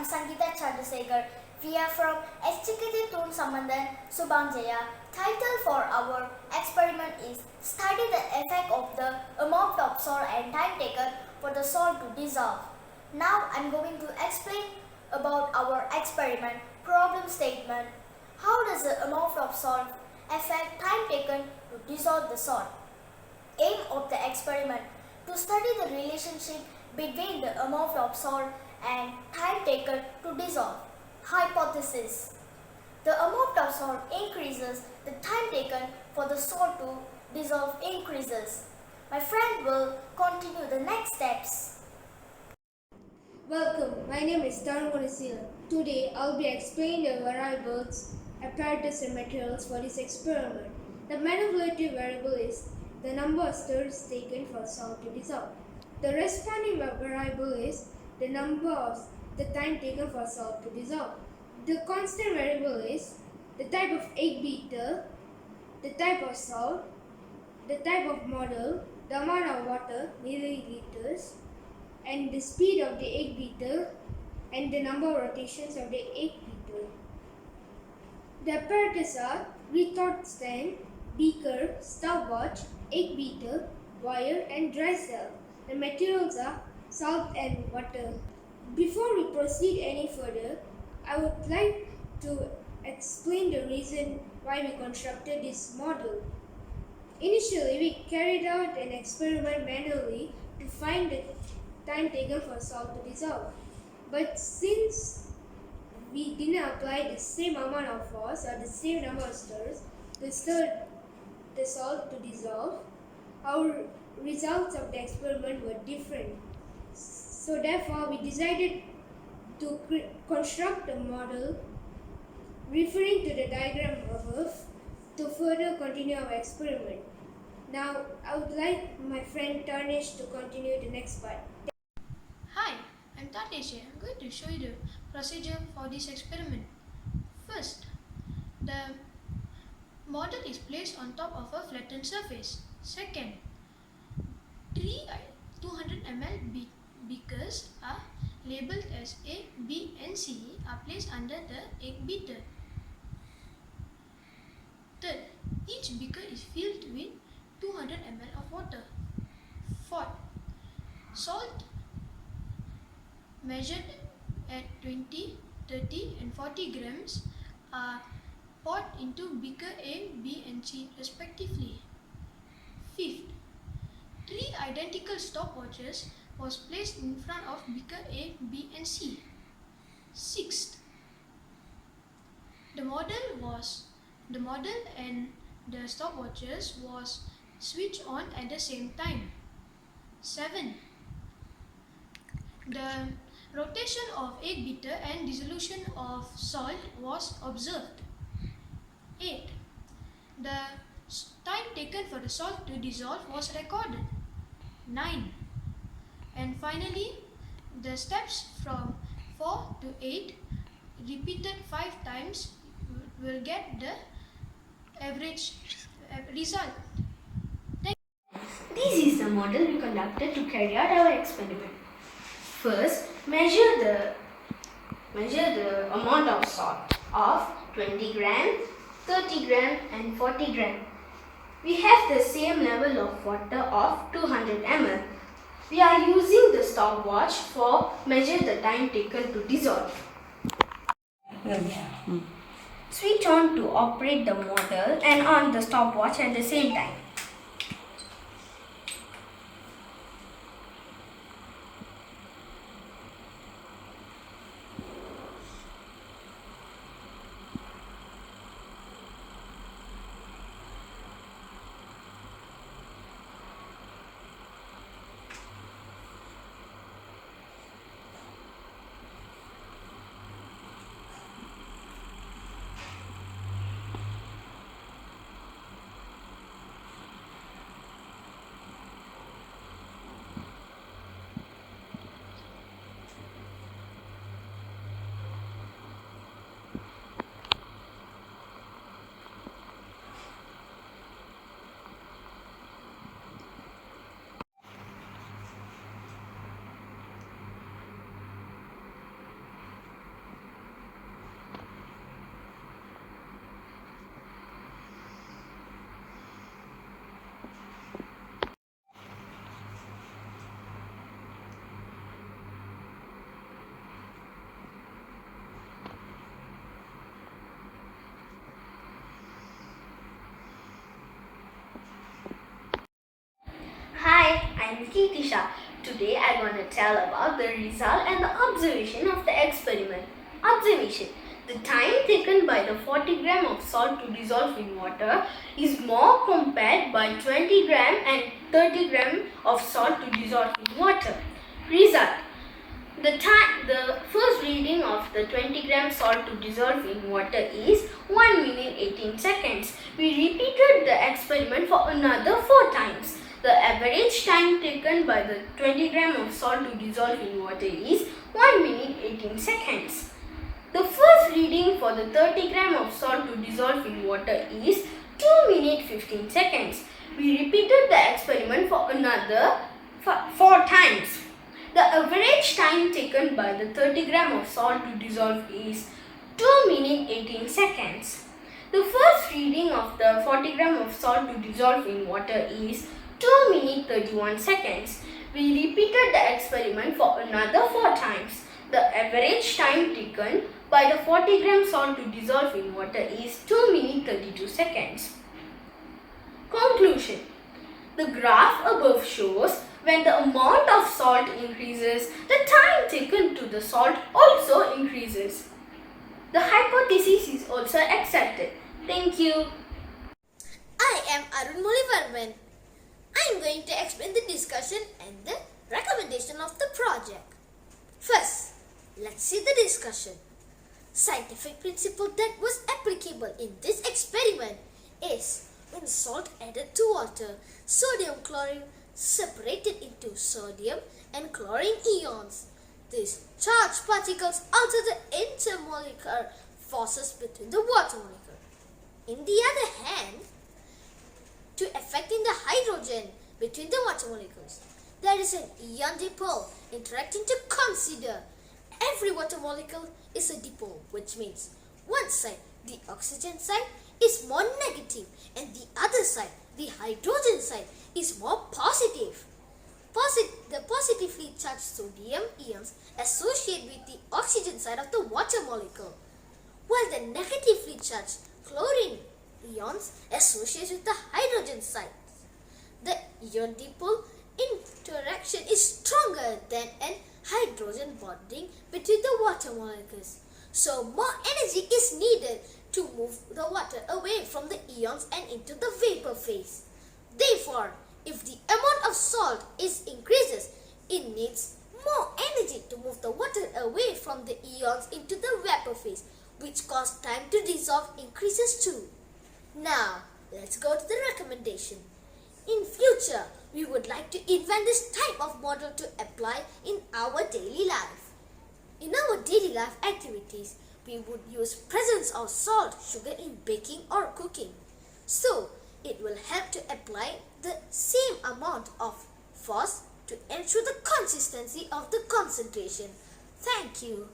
I'm Sjkt. We are from Sjkt Sambanthan, Subhanjaya. Title for our experiment is Study the effect of the amount of salt and time taken for the salt to dissolve. Now I'm going to explain about our experiment problem statement. How does the amount of salt affect time taken to dissolve the salt? Aim of the experiment: to study the relationship between the amount of salt and time taken to dissolve. Hypothesis: the amount of salt increases, the time taken for the salt to dissolve increases. My friend will continue the next steps. Welcome, my name is Tarun. Today I'll be explaining the variables, apparatus and materials for this experiment. The manipulative variable is the number of stirs taken for salt to dissolve. The responding variable is the time taken for salt to dissolve. The constant variable is the type of egg beater, the type of salt, the type of model, the amount of water, milliliters, and the speed of the egg beater and the number of rotations of the egg beater. The apparatus are retort stand, beaker, stopwatch, egg beater, wire and dry cell. The materials are salt and water. Before we proceed any further, I would like to explain the reason why we constructed this model. Initially, we carried out an experiment manually to find the time taken for salt to dissolve. But since we didn't apply the same amount of force or the same number of stirs to stir the salt to dissolve, our results of the experiment were different. So therefore, we decided to construct a model referring to the diagram above to further continue our experiment. Now, I would like my friend Tarnish to continue the next part. Hi, I'm Tatesh. I'm going to show you the procedure for this experiment. First, the model is placed on top of a flattened surface. Second, three 200 ml beakers are labeled as A, B and C are placed under the egg beater. Third, each beaker is filled with 200 ml of water. Fourth, salt measured at 20, 30 and 40 grams are poured into beaker A, B and C respectively. Fifth, three identical stopwatches was placed in front of beaker A, B and C. Sixth, the model and the stopwatches was switched on at the same time. 7. The rotation of egg beater and dissolution of salt was observed. 8. The time taken for the salt to dissolve was recorded. 9. And finally, the steps from 4 to 8 repeated 5 times will get the average result. This is the model we conducted to carry out our experiment. First, measure the amount of salt of 20 gram, 30 gram and 40 gram. We have the same level of water of 200 ml. We are using the stopwatch for measure the time taken to dissolve. Switch on to operate the model and on the stopwatch at the same time. am Kitisha. Today I am going to tell about the result and the observation of the experiment. Observation. The time taken by the 40 gram of salt to dissolve in water is more compared by 20 gram and 30 gram of salt to dissolve in water. Result. The first reading of the 20 gram salt to dissolve in water is 1 minute 18 seconds. We repeated the experiment for another 4 times. The average time taken by the 20 gram of salt to dissolve in water is 1 minute 18 seconds. The first reading for the 30 gram of salt to dissolve in water is 2 minutes 15 seconds. We repeated the experiment for another 4 times. The average time taken by the 30 gram of salt to dissolve is 2 minutes 18 seconds. The first reading of the 40 gram of salt to dissolve in water is 2 minutes 31 seconds. We repeated the experiment for another 4 times. The average time taken by the 40 gram salt to dissolve in water is 2 minutes 32 seconds. Conclusion. The graph above shows when the amount of salt increases, the time taken to the salt also increases. The hypothesis is also accepted. Thank you. I am Arun Molivarman. I am going to explain the discussion and the recommendation of the project. First, let's see the discussion. Scientific principle that was applicable in this experiment is when salt added to water, sodium chlorine separated into sodium and chlorine ions. These charged particles alter the intermolecular forces between the water molecule. In the other hand, to affecting the hydrogen between the water molecules, there is an ion dipole interacting to consider. Every water molecule is a dipole, which means one side, the oxygen side, is more negative and the other side, the hydrogen side, is more positive. The positively charged sodium ions associate with the oxygen side of the water molecule, while the negatively charged chlorine ions associate with the hydrogen side. The ion dipole interaction is stronger than an hydrogen bonding between the water molecules. So more energy is needed to move the water away from the ions and into the vapor phase. Therefore, if the amount of salt increases, it needs more energy to move the water away from the ions into the vapor phase, which causes time to dissolve increases too. Now, let's go to the recommendation. In future, we would like to invent this type of model to apply in our daily life. In our daily life activities, we would use presence of salt, sugar in baking or cooking. So, it will help to apply the same amount of force to ensure the consistency of the concentration. Thank you.